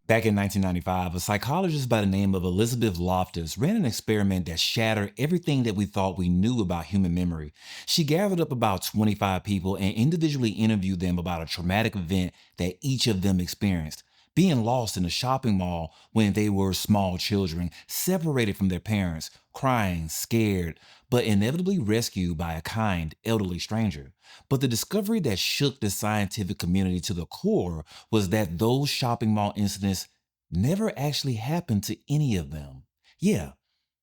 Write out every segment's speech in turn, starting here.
Back in 1995, a psychologist by the name of Elizabeth Loftus ran an experiment that shattered everything that we thought we knew about human memory. She gathered up about 25 people and individually interviewed them about a traumatic event that each of them experienced. Being lost in a shopping mall when they were small children, separated from their parents, crying, scared, but inevitably rescued by a kind, elderly stranger. But the discovery that shook the scientific community to the core was that those shopping mall incidents never actually happened to any of them. Yeah,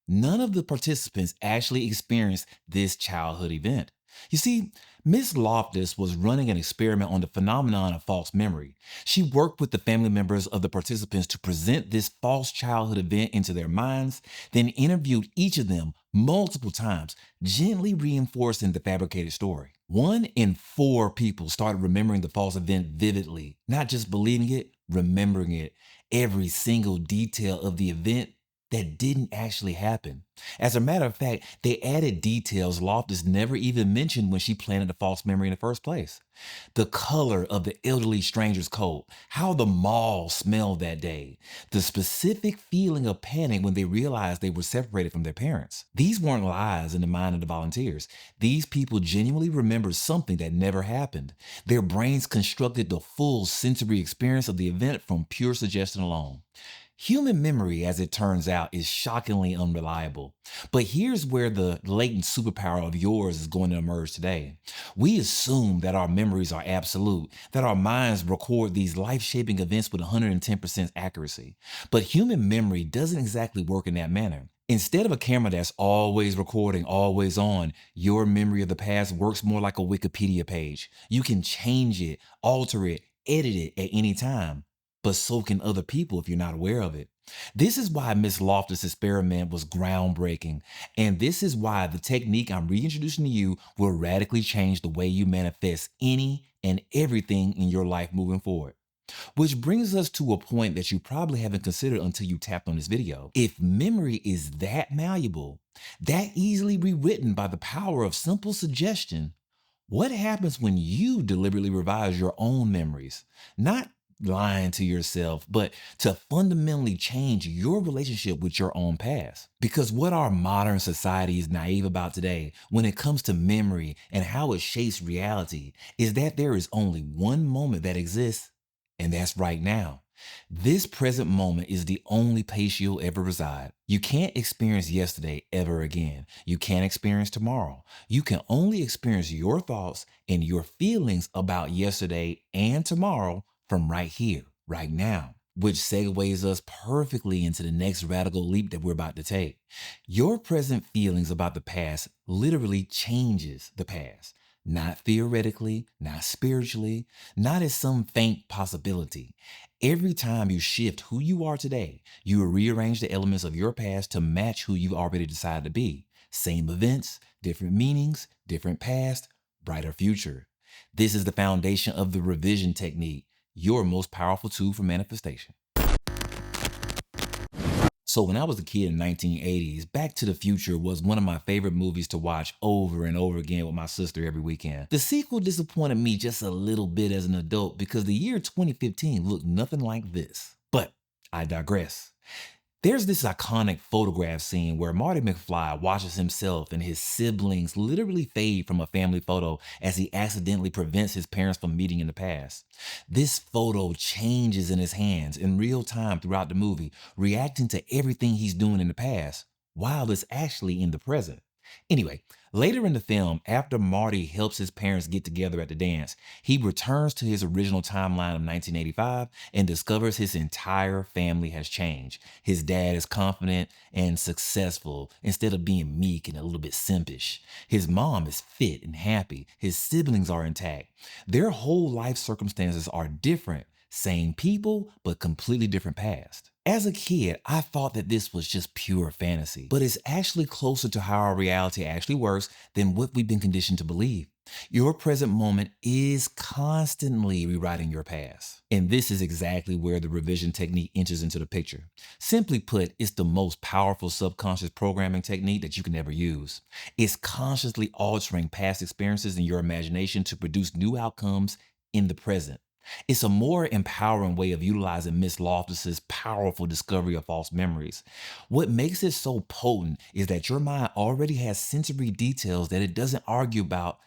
none of the participants actually experienced this childhood event. You see, Miss Loftus was running an experiment on the phenomenon of false memory. She worked with the family members of the participants to present this false childhood event into their minds, then interviewed each of them multiple times, gently reinforcing the fabricated story. 1 in 4 people started remembering the false event vividly, not just believing it, remembering it, every single detail of the event that didn't actually happen. As a matter of fact, they added details Loftus never even mentioned when she planted the false memory in the first place. The color of the elderly stranger's coat, how the mall smelled that day, the specific feeling of panic when they realized they were separated from their parents. These weren't lies in the mind of the volunteers. These people genuinely remembered something that never happened. Their brains constructed the full sensory experience of the event from pure suggestion alone. Human memory, as it turns out, is shockingly unreliable. But here's where the latent superpower of yours is going to emerge today. We assume that our memories are absolute, that our minds record these life-shaping events with 110% accuracy. But human memory doesn't exactly work in that manner. Instead of a camera that's always recording, always on, your memory of the past works more like a Wikipedia page. You can change it, alter it, edit it at any time, but so can other people if you're not aware of it. This is why Miss Loftus' experiment was groundbreaking, and this is why the technique I'm reintroducing to you will radically change the way you manifest any and everything in your life moving forward. Which brings us to a point that you probably haven't considered until you tapped on this video. If memory is that malleable, that easily rewritten by the power of simple suggestion, what happens when you deliberately revise your own memories? Not lying to yourself, but to fundamentally change your relationship with your own past. Because what our modern society is naive about today when it comes to memory and how it shapes reality is that there is only one moment that exists, and that's right now. This present moment is the only place you'll ever reside. You can't experience yesterday ever again. You can't experience tomorrow. You can only experience your thoughts and your feelings about yesterday and tomorrow from right here, right now, which segues us perfectly into the next radical leap that we're about to take. Your present feelings about the past literally changes the past. Not theoretically, not spiritually, not as some faint possibility. Every time you shift who you are today, you rearrange the elements of your past to match who you already decided to be. Same events, different meanings, different past, brighter future. This is the foundation of the revision technique, your most powerful tool for manifestation. So when I was a kid in the 1980s, Back to the Future was one of my favorite movies to watch over and over again with my sister every weekend. The sequel disappointed me just a little bit as an adult because the year 2015 looked nothing like this. But I digress. There's this iconic photograph scene where Marty McFly watches himself and his siblings literally fade from a family photo as he accidentally prevents his parents from meeting in the past. This photo changes in his hands in real time throughout the movie, reacting to everything he's doing in the past while it's actually in the present. Anyway, later in the film, after Marty helps his parents get together at the dance, he returns to his original timeline of 1985 and discovers his entire family has changed. His dad is confident and successful instead of being meek and a little bit simpish. His mom is fit and happy. His siblings are intact. Their whole life circumstances are different. Same people, but completely different past. As a kid, I thought that this was just pure fantasy, but it's actually closer to how our reality actually works than what we've been conditioned to believe. Your present moment is constantly rewriting your past. And this is exactly where the revision technique enters into the picture. Simply put, it's the most powerful subconscious programming technique that you can ever use. It's consciously altering past experiences in your imagination to produce new outcomes in the present. It's a more empowering way of utilizing Miss Loftus's powerful discovery of false memories. What makes it so potent is that your mind already has sensory details that it doesn't argue about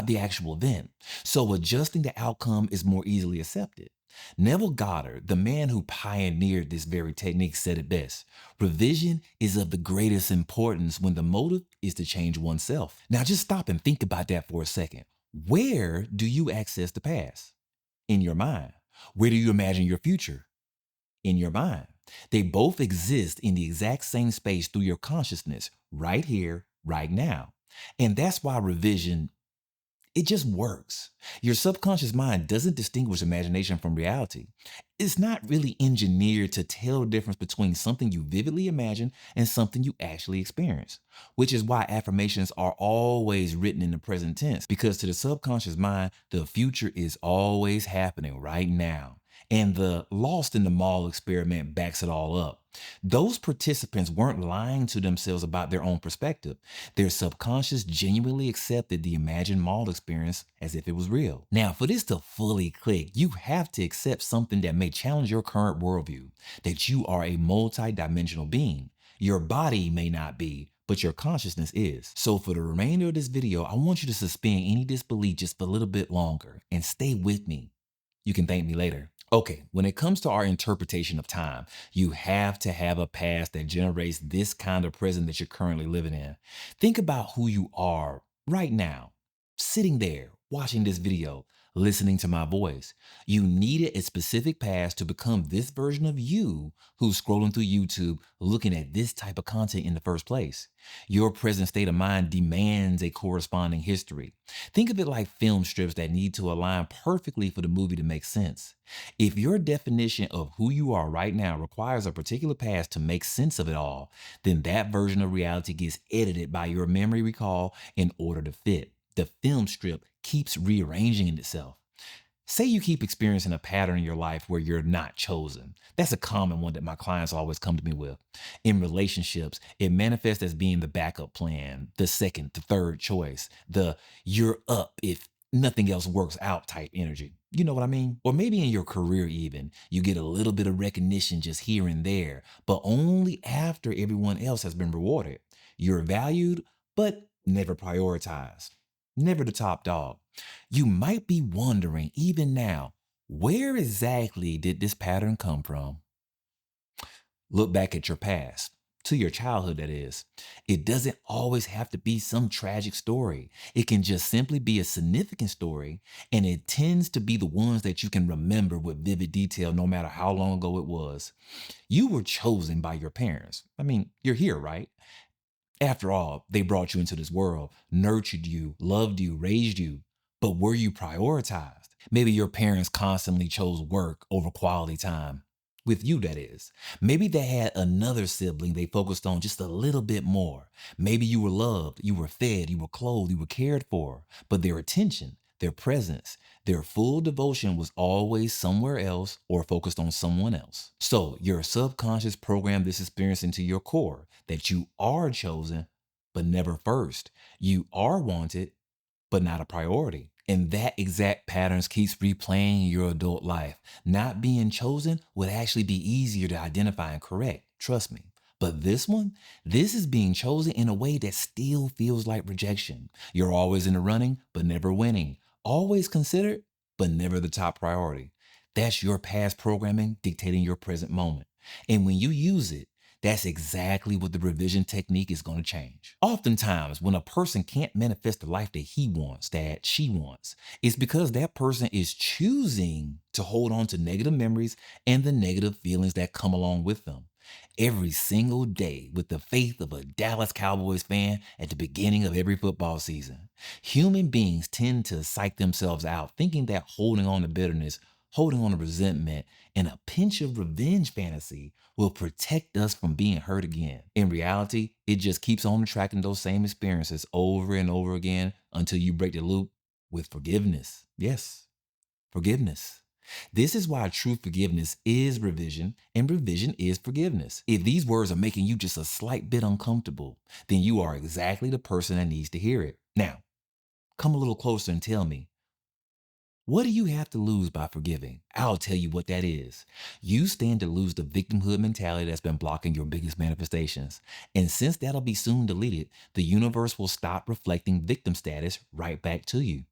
the actual event. So adjusting the outcome is more easily accepted. Neville Goddard, the man who pioneered this very technique, said it best. Revision is of the greatest importance when the motive is to change oneself. Now just stop and think about that for a second. Where do you access the past? In your mind. Where do you imagine your future? In your mind. They both exist in the exact same space through your consciousness, right here, right now. And that's why revision, it just works. Your subconscious mind doesn't distinguish imagination from reality. It's not really engineered to tell the difference between something you vividly imagine and something you actually experience, which is why affirmations are always written in the present tense, because to the subconscious mind, the future is always happening right now. And the Lost in the Mall experiment backs it all up. Those participants weren't lying to themselves about their own perspective. Their subconscious genuinely accepted the imagined mall experience as if it was real. Now, for this to fully click, you have to accept something that may challenge your current worldview, that you are a multi-dimensional being. Your body may not be, but your consciousness is. So for the remainder of this video, I want you to suspend any disbelief just for a little bit longer and stay with me. You can thank me later. Okay, when it comes to our interpretation of time, you have to have a past that generates this kind of present that you're currently living in. Think about who you are right now, sitting there, watching this video, listening to my voice. You needed a specific past to become this version of you who's scrolling through YouTube looking at this type of content in the first place. Your present state of mind demands a corresponding history. Think of it like film strips that need to align perfectly for the movie to make sense. If your definition of who you are right now requires a particular past to make sense of it all, then that version of reality gets edited by your memory recall in order to fit. The film strip keeps rearranging itself. Say you keep experiencing a pattern in your life where you're not chosen. That's a common one that my clients always come to me with. In relationships, it manifests as being the backup plan, the second, the third choice, the you're up if nothing else works out type energy. You know what I mean? Or maybe in your career even, you get a little bit of recognition just here and there, but only after everyone else has been rewarded. You're valued, but never prioritized. Never the top dog. You might be wondering, even now, where exactly did this pattern come from? Look back at your past, to your childhood, that is. It doesn't always have to be some tragic story. It can just simply be a significant story, and it tends to be the ones that you can remember with vivid detail no matter how long ago it was. You were chosen by your parents. I mean, you're here, right? After all, they brought you into this world, nurtured you, loved you, raised you. But were you prioritized? Maybe your parents constantly chose work over quality time. With you, that is. Maybe they had another sibling they focused on just a little bit more. Maybe you were loved, you were fed, you were clothed, you were cared for. But their attention, their presence, their full devotion was always somewhere else or focused on someone else. So your subconscious programmed this experience into your core that you are chosen, but never first. You are wanted, but not a priority. And that exact patterns keeps replaying in your adult life. Not being chosen would actually be easier to identify and correct. Trust me. But this one, this is being chosen in a way that still feels like rejection. You're always in the running, but never winning. Always considered, but never the top priority. That's your past programming dictating your present moment. And when you use it, that's exactly what the revision technique is going to change. Oftentimes, when a person can't manifest the life that he wants, that she wants, it's because that person is choosing to hold on to negative memories and the negative feelings that come along with them. Every single day, with the faith of a Dallas Cowboys fan at the beginning of every football season, human beings tend to psych themselves out, thinking that holding on to bitterness, holding on to resentment, and a pinch of revenge fantasy will protect us from being hurt again. In reality, it just keeps on attracting those same experiences over and over again until you break the loop with forgiveness. Yes, forgiveness. This is why true forgiveness is revision and revision is forgiveness. If these words are making you just a slight bit uncomfortable, then you are exactly the person that needs to hear it. Now, come a little closer and tell me, What do you have to lose by forgiving? I'll tell you what that is. You stand to lose the victimhood mentality that's been blocking your biggest manifestations. And since that'll be soon deleted, the universe will stop reflecting victim status right back to you.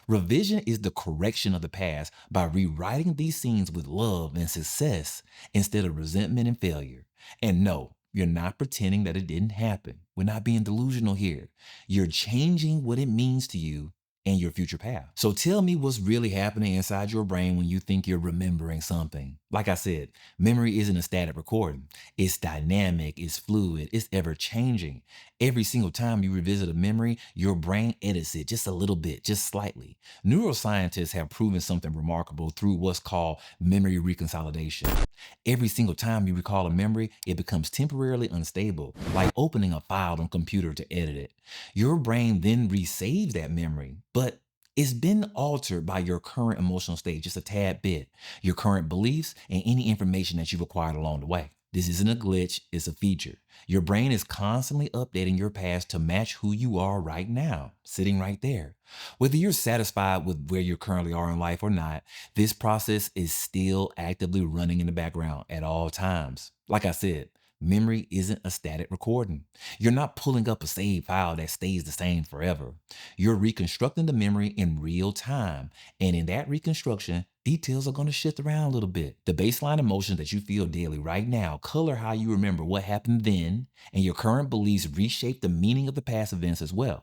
Revision is the correction of the past by rewriting these scenes with love and success instead of resentment and failure. And no, you're not pretending that it didn't happen. We're not being delusional here. You're changing what it means to you and your future path. So tell me what's really happening inside your brain when you think you're remembering something. Like I said, memory isn't a static recording. It's dynamic, it's fluid, it's ever changing. Every single time you revisit a memory, your brain edits it just a little bit, just slightly. Neuroscientists have proven something remarkable through what's called memory reconsolidation. Every single time you recall a memory, it becomes temporarily unstable, like opening a file on a computer to edit it. Your brain then resaves that memory, but it's been altered by your current emotional state just a tad bit, your current beliefs, and any information that you've acquired along the way. This isn't a glitch, it's a feature. Your brain is constantly updating your past to match who you are right now, sitting right there. Whether you're satisfied with where you currently are in life or not, this process is still actively running in the background at all times. Like I said, memory isn't a static recording. You're not pulling up a saved file that stays the same forever. You're reconstructing the memory in real time. And in that reconstruction, details are going to shift around a little bit. The baseline emotions that you feel daily right now color how you remember what happened then, and your current beliefs reshape the meaning of the past events as well.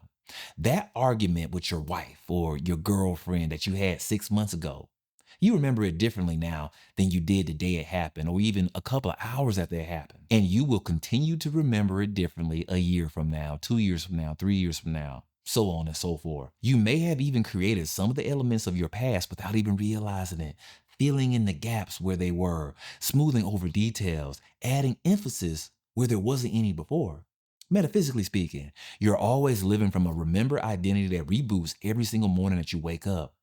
That argument with your wife or your girlfriend that you had 6 months ago, you remember it differently now than you did the day it happened, or even a couple of hours after it happened. And you will continue to remember it differently a year from now, 2 years from now, 3 years from now, so on and so forth. You may have even created some of the elements of your past without even realizing it, filling in the gaps where they were, smoothing over details, adding emphasis where there wasn't any before. Metaphysically speaking, you're always living from a remember identity that reboots every single morning that you wake up.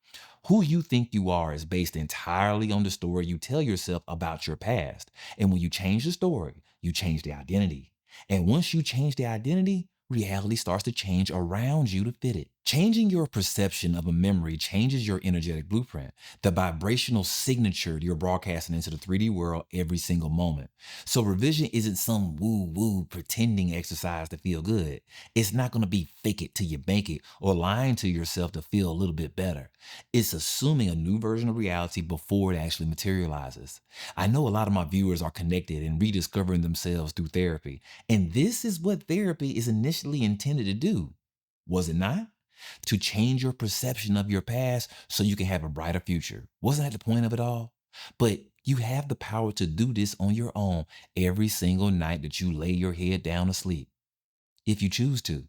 Who you think you are is based entirely on the story you tell yourself about your past. And when you change the story, you change the identity. And once you change the identity, reality starts to change around you to fit it. Changing your perception of a memory changes your energetic blueprint, the vibrational signature you're broadcasting into the 3D world every single moment. So revision isn't some woo-woo pretending exercise to feel good. It's not going to be fake it till you make it or lying to yourself to feel a little bit better. It's assuming a new version of reality before it actually materializes. I know a lot of my viewers are connected and rediscovering themselves through therapy, and this is what therapy is initially intended to do. Was it not? To change your perception of your past so you can have a brighter future. Wasn't that the point of it all? But you have the power to do this on your own every single night that you lay your head down to sleep, if you choose to.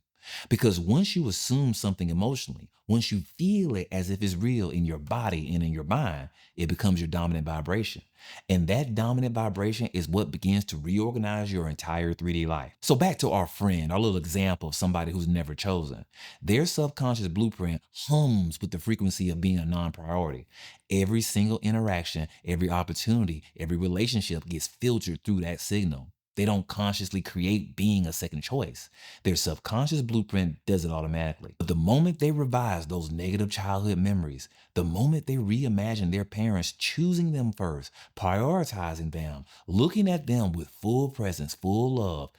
Because once you assume something emotionally, once you feel it as if it's real in your body and in your mind, it becomes your dominant vibration. And that dominant vibration is what begins to reorganize your entire 3D life. So back to our friend, our little example of somebody who's never chosen. Their subconscious blueprint hums with the frequency of being a non-priority. Every single interaction, every opportunity, every relationship gets filtered through that signal. They don't consciously create being a second choice. Their subconscious blueprint does it automatically. But the moment they revise those negative childhood memories, the moment they reimagine their parents choosing them first, prioritizing them, looking at them with full presence, full love,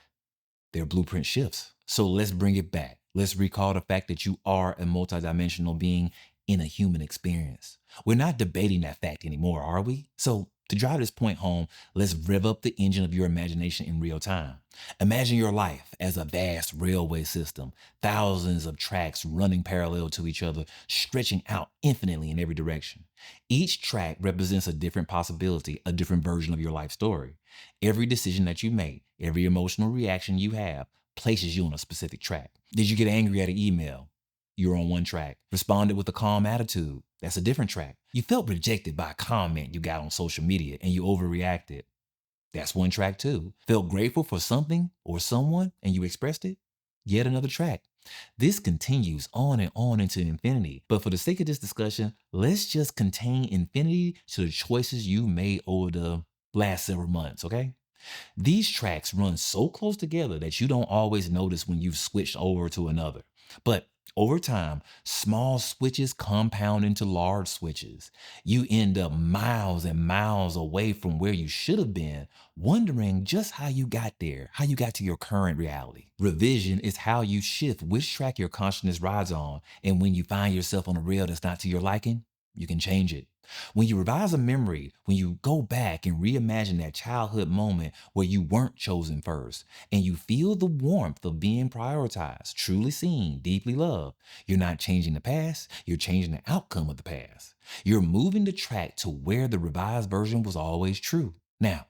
their blueprint shifts. So let's bring it back. Let's recall the fact that you are a multidimensional being in a human experience. We're not debating that fact anymore, are we? So to drive this point home, let's rev up the engine of your imagination in real time. Imagine your life as a vast railway system, thousands of tracks running parallel to each other, stretching out infinitely in every direction. Each track represents a different possibility, a different version of your life story. Every decision that you make, every emotional reaction you have, places you on a specific track. Did you get angry at an email? You're on one track. Responded with a calm attitude. That's a different track. You felt rejected by a comment you got on social media and you overreacted. That's one track too. Felt grateful for something or someone and you expressed it? Yet another track. This continues on and on into infinity. But for the sake of this discussion, let's just contain infinity to the choices you made over the last several months, okay? These tracks run so close together that you don't always notice when you've switched over to another. But Over time, small switches compound into large switches. You end up miles and miles away from where you should have been, wondering just how you got there, how you got to your current reality. Revision is how you shift which track your consciousness rides on, and when you find yourself on a rail that's not to your liking, you can change it. When you revise a memory, when you go back and reimagine that childhood moment where you weren't chosen first, and you feel the warmth of being prioritized, truly seen, deeply loved, you're not changing the past, you're changing the outcome of the past. You're moving the track to where the revised version was always true. Now,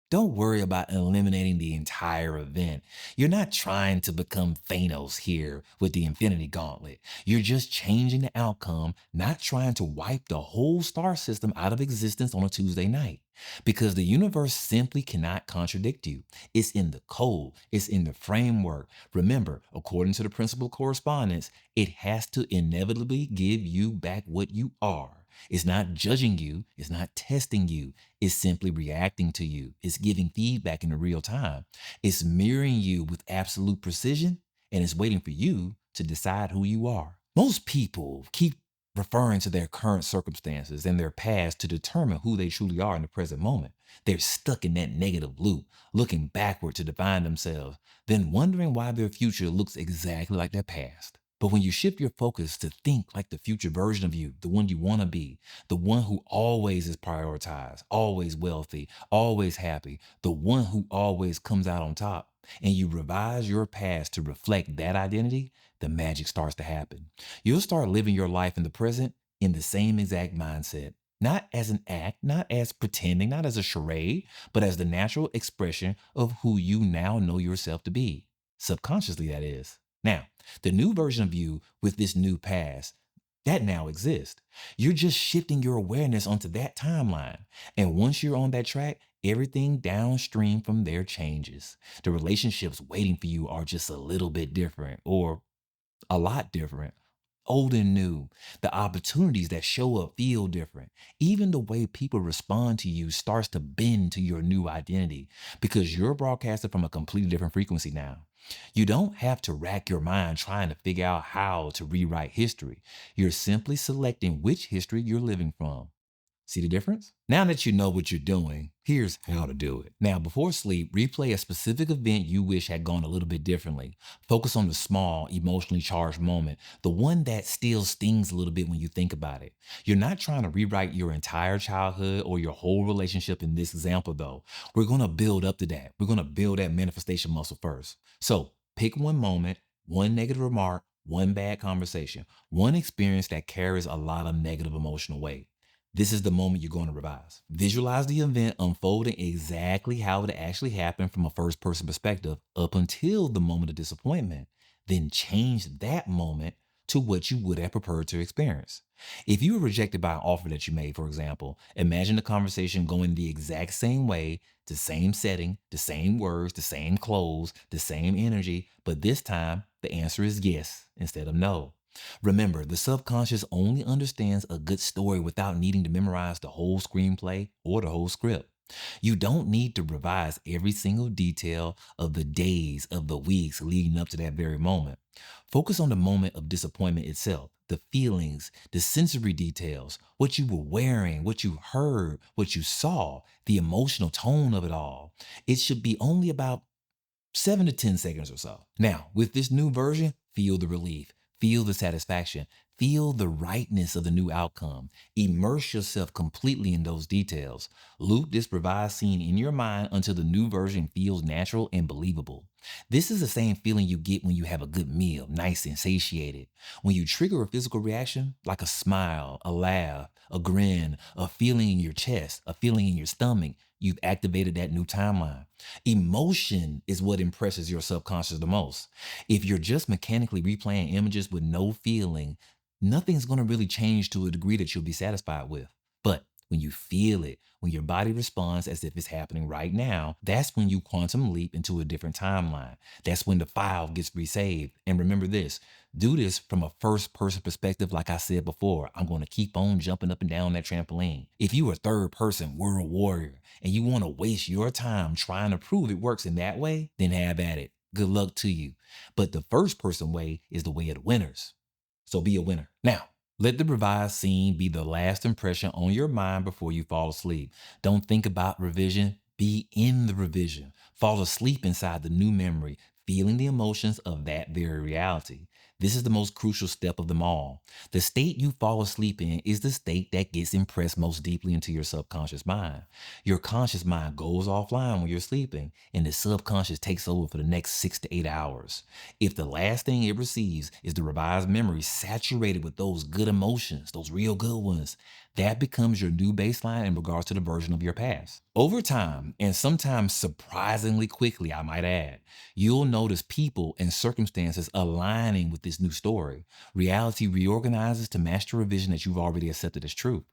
don't worry about eliminating the entire event. You're not trying to become Thanos here with the Infinity Gauntlet. You're just changing the outcome, not trying to wipe the whole star system out of existence on a Tuesday night. Because the universe simply cannot contradict you. It's in the code, it's in the framework. Remember, according to the principle of correspondence, it has to inevitably give you back what you are. It's not judging you, it's not testing you, it's simply reacting to you. It's giving feedback in real time. It's mirroring you with absolute precision, and it's waiting for you to decide who you are. Most people keep referring to their current circumstances and their past to determine who they truly are in the present moment. They're stuck in that negative loop, looking backward to define themselves, then wondering why their future looks exactly like their past. But when you shift your focus to think like the future version of you, the one you want to be, the one who always is prioritized, always wealthy, always happy, the one who always comes out on top, and you revise your past to reflect that identity, the magic starts to happen. You'll start living your life in the present in the same exact mindset. Not as an act, not as pretending, not as a charade, but as the natural expression of who you now know yourself to be. Subconsciously, that is. Now, the new version of you with this new past, that now exists. You're just shifting your awareness onto that timeline. And once you're on that track, everything downstream from there changes. The relationships waiting for you are just a little bit different, or a lot different. Old and new. The opportunities that show up feel different. Even the way people respond to you starts to bend to your new identity because you're broadcasted from a completely different frequency now. You don't have to rack your mind trying to figure out how to rewrite history. You're simply selecting which history you're living from. See the difference? Now that you know what you're doing, here's how to do it. Now, before sleep, replay a specific event you wish had gone a little bit differently. Focus on the small, emotionally charged moment, the one that still stings a little bit when you think about it. You're not trying to rewrite your entire childhood or your whole relationship in this example, though. We're going to build up to that. We're going to build that manifestation muscle first. So pick one moment, one negative remark, one bad conversation, one experience that carries a lot of negative emotional weight. This is the moment you're going to revise. Visualize the event unfolding exactly how it actually happened from a first person perspective up until the moment of disappointment. Then change that moment to what you would have preferred to experience. If you were rejected by an offer that you made, for example, imagine the conversation going the exact same way, the same setting, the same words, the same clothes, the same energy, but this time the answer is yes instead of no. Remember, the subconscious only understands a good story without needing to memorize the whole screenplay or the whole script. You don't need to revise every single detail of the days, of the weeks leading up to that very moment. Focus on the moment of disappointment itself, the feelings, the sensory details, what you were wearing, what you heard, what you saw, the emotional tone of it all. It should be only about 7 to 10 seconds or so. Now, with this new version, feel the relief, feel the satisfaction, feel the rightness of the new outcome. Immerse yourself completely in those details. Loop this revised scene in your mind until the new version feels natural and believable. This is the same feeling you get when you have a good meal, nice and satiated. When you trigger a physical reaction, like a smile, a laugh, a grin, a feeling in your chest, a feeling in your stomach, you've activated that new timeline. Emotion is what impresses your subconscious the most. If you're just mechanically replaying images with no feeling, nothing's going to really change to a degree that you'll be satisfied with. But when you feel it, when your body responds as if it's happening right now, that's when you quantum leap into a different timeline. That's when the file gets resaved. And remember this, do this from a first person perspective. Like I said before, I'm going to keep on jumping up and down that trampoline. If you are a third person world warrior and you want to waste your time trying to prove it works in that way, then have at it. Good luck to you. But the first person way is the way of the winners. So be a winner. Now, let the revised scene be the last impression on your mind before you fall asleep. Don't think about revision, be in the revision. Fall asleep inside the new memory, feeling the emotions of that very reality. This is the most crucial step of them all. The state you fall asleep in is the state that gets impressed most deeply into your subconscious mind. Your conscious mind goes offline when you're sleeping, and the subconscious takes over for the next 6 to 8 hours. If the last thing it receives is the revised memory saturated with those good emotions, those real good ones, that becomes your new baseline in regards to the version of your past. Over time, and sometimes surprisingly quickly, I might add, you'll notice people and circumstances aligning with this new story. Reality reorganizes to match the revision that you've already accepted as truth.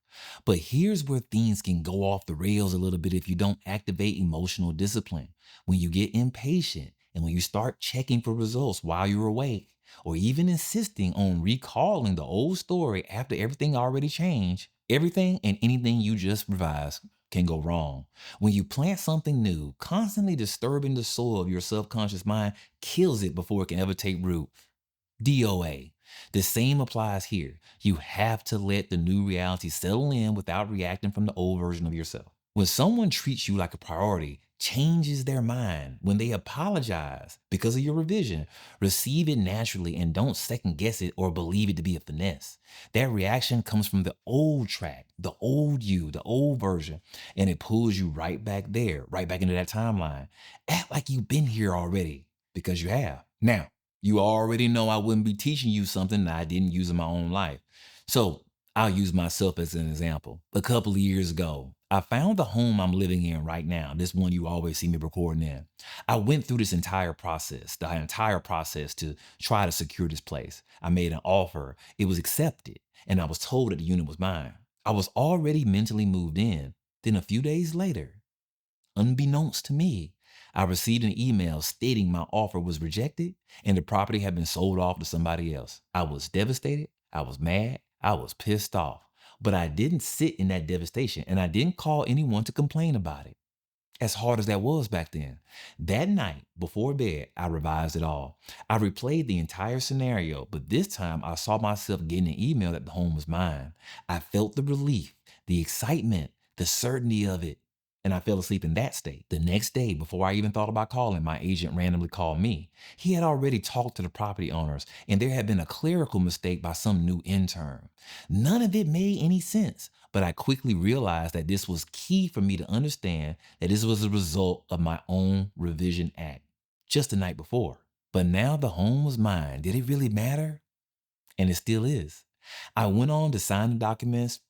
But here's where things can go off the rails a little bit if you don't activate emotional discipline. When you get impatient and when you start checking for results while you're awake, or even insisting on recalling the old story after everything already changed, everything and anything you just revised can go wrong. When you plant something new, constantly disturbing the soil of your subconscious mind kills it before it can ever take root. DOA. The same applies here. You have to let the new reality settle in without reacting from the old version of yourself. When someone treats you like a priority, changes their mind, when they apologize because of your revision, receive it naturally and don't second guess it or believe it to be a finesse. That reaction comes from the old track, the old you, the old version, and it pulls you right back there, right back into that timeline. Act like you've been here already because you have. Now, you already know I wouldn't be teaching you something that I didn't use in my own life. So I'll use myself as an example. A couple of years ago, I found the home I'm living in right now, this one you always see me recording in. I went through this entire process, the entire process to try to secure this place. I made an offer, it was accepted, and I was told that the unit was mine. I was already mentally moved in. Then a few days later, unbeknownst to me, I received an email stating my offer was rejected and the property had been sold off to somebody else. I was devastated. I was mad. I was pissed off. But I didn't sit in that devastation and I didn't call anyone to complain about it. As hard as that was back then. That night, before bed, I revised it all. I replayed the entire scenario, but this time I saw myself getting an email that the home was mine. I felt the relief, the excitement, the certainty of it, and I fell asleep in that state. The next day, before I even thought about calling, my agent randomly called me. He had already talked to the property owners, and there had been a clerical mistake by some new intern. None of it made any sense, but I quickly realized that this was key for me to understand that this was a result of my own revision act just the night before. But now the home was mine. Did it really matter? And it still is. I went on to sign the documents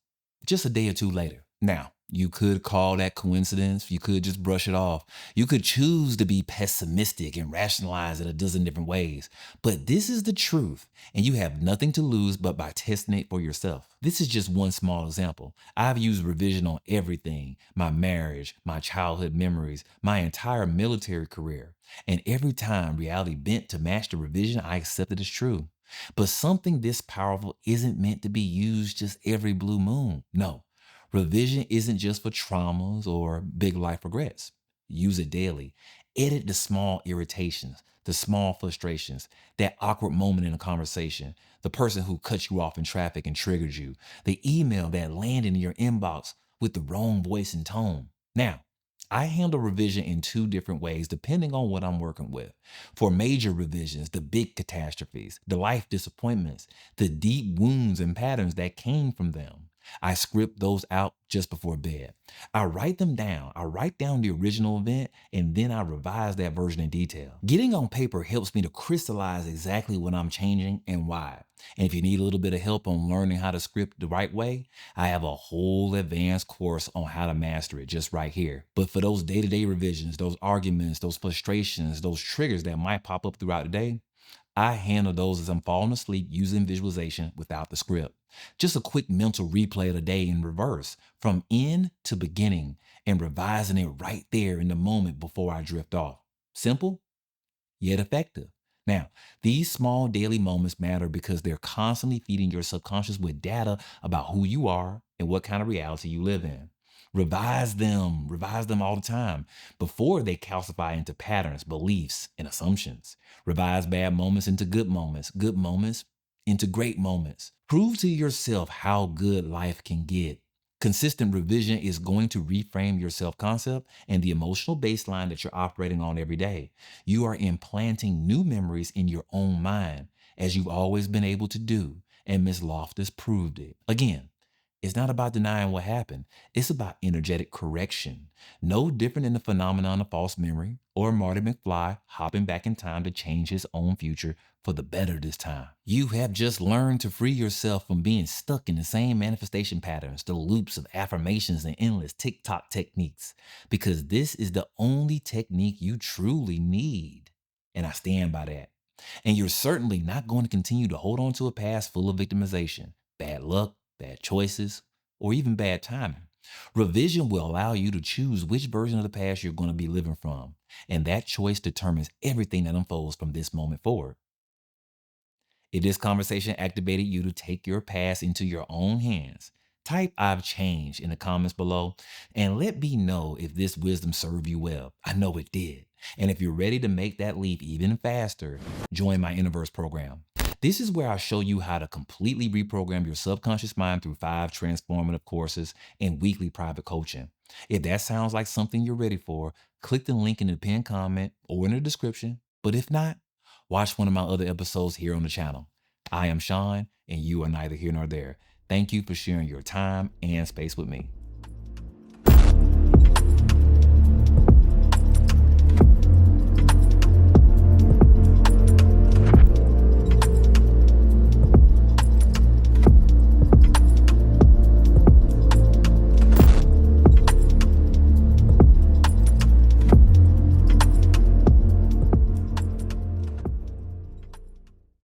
just a day or two later. Now, you could call that coincidence. You could just brush it off. You could choose to be pessimistic and rationalize it a dozen different ways. But this is the truth, and you have nothing to lose but by testing it for yourself. This is just one small example. I've used revision on everything: my marriage, my childhood memories, my entire military career. And every time reality bent to match the revision, I accepted as true. But something this powerful isn't meant to be used just every blue moon. No, revision isn't just for traumas or big life regrets. Use it daily. Edit the small irritations, the small frustrations, that awkward moment in a conversation, the person who cut you off in traffic and triggered you, the email that landed in your inbox with the wrong voice and tone. Now, I handle revision in two different ways depending on what I'm working with. For major revisions, the big catastrophes, the life disappointments, the deep wounds and patterns that came from them, I script those out just before bed. I write them down. I write down the original event and then I revise that version in detail. Getting on paper helps me to crystallize exactly what I'm changing and why. And if you need a little bit of help on learning how to script the right way, I have a whole advanced course on how to master it just right here. But for those day-to-day revisions, those arguments, those frustrations, those triggers that might pop up throughout the day, I handle those as I'm falling asleep using visualization without the script. Just a quick mental replay of the day in reverse, from end to beginning, and revising it right there in the moment before I drift off. Simple, yet effective. Now, these small daily moments matter because they're constantly feeding your subconscious with data about who you are and what kind of reality you live in. Revise them all the time before they calcify into patterns, beliefs, and assumptions. Revise bad moments into good moments into great moments. Prove to yourself how good life can get. Consistent revision is going to reframe your self concept and the emotional baseline that you're operating on every day. You are implanting new memories in your own mind, as you've always been able to do. And Ms. Loftus proved it. Again, it's not about denying what happened. It's about energetic correction. No different than the phenomenon of false memory or Marty McFly hopping back in time to change his own future for the better this time. You have just learned to free yourself from being stuck in the same manifestation patterns, the loops of affirmations and endless TikTok techniques, because this is the only technique you truly need. And I stand by that. And you're certainly not going to continue to hold on to a past full of victimization, bad luck, bad choices, or even bad timing. Revision will allow you to choose which version of the past you're going to be living from. And that choice determines everything that unfolds from this moment forward. If this conversation activated you to take your past into your own hands, type I've changed in the comments below and let me know if this wisdom served you well. I know it did. And if you're ready to make that leap even faster, join my INNERVERSE program. This is where I show you how to completely reprogram your subconscious mind through 5 transformative courses and weekly private coaching. If that sounds like something you're ready for, click the link in the pinned comment or in the description. But if not, watch one of my other episodes here on the channel. I am Shaun, and you are neither here nor there. Thank you for sharing your time and space with me.